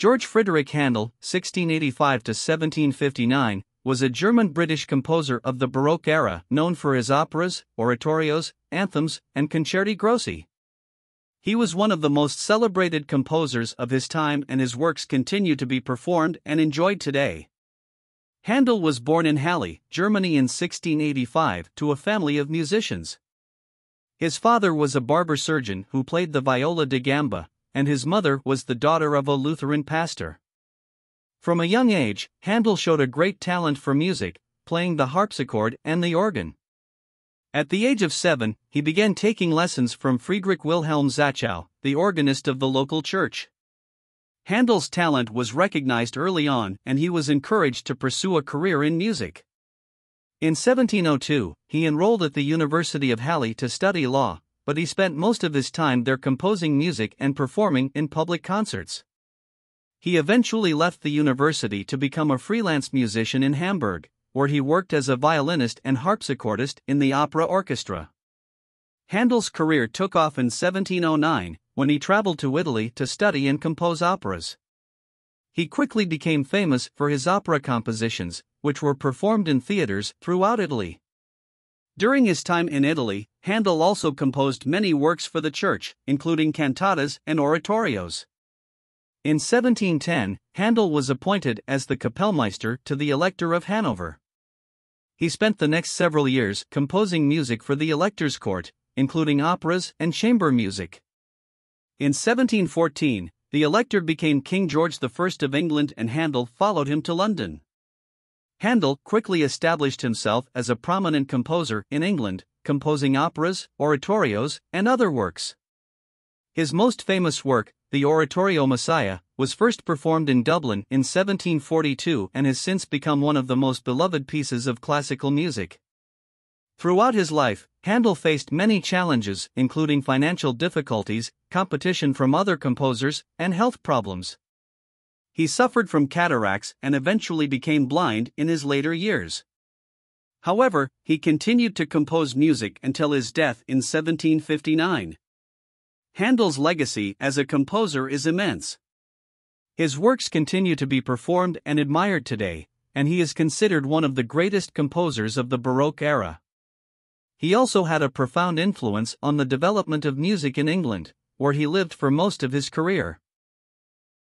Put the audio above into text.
George Frideric Handel, 1685 to 1759, was a German-British composer of the Baroque era, known for his operas, oratorios, anthems, and concerti grossi. He was one of the most celebrated composers of his time, and his works continue to be performed and enjoyed today. Handel was born in Halle, Germany in 1685 to a family of musicians. His father was a barber surgeon who played the viola da gamba, and his mother was the daughter of a Lutheran pastor. From a young age, Handel showed a great talent for music, playing the harpsichord and the organ. At the age of 7, he began taking lessons from Friedrich Wilhelm Zachow, the organist of the local church. Handel's talent was recognized early on, and he was encouraged to pursue a career in music. In 1702, he enrolled at the University of Halle to study law, but he spent most of his time there composing music and performing in public concerts. He eventually left the university to become a freelance musician in Hamburg, where he worked as a violinist and harpsichordist in the opera orchestra. Handel's career took off in 1709, when he traveled to Italy to study and compose operas. He quickly became famous for his opera compositions, which were performed in theaters throughout Italy. During his time in Italy, Handel also composed many works for the church, including cantatas and oratorios. In 1710, Handel was appointed as the Kapellmeister to the Elector of Hanover. He spent the next several years composing music for the Elector's court, including operas and chamber music. In 1714, the Elector became King George I of England, and Handel followed him to London. Handel quickly established himself as a prominent composer in England, composing operas, oratorios, and other works. His most famous work, the oratorio Messiah, was first performed in Dublin in 1742 and has since become one of the most beloved pieces of classical music. Throughout his life, Handel faced many challenges, including financial difficulties, competition from other composers, and health problems. He suffered from cataracts and eventually became blind in his later years. However, he continued to compose music until his death in 1759. Handel's legacy as a composer is immense. His works continue to be performed and admired today, and he is considered one of the greatest composers of the Baroque era. He also had a profound influence on the development of music in England, where he lived for most of his career.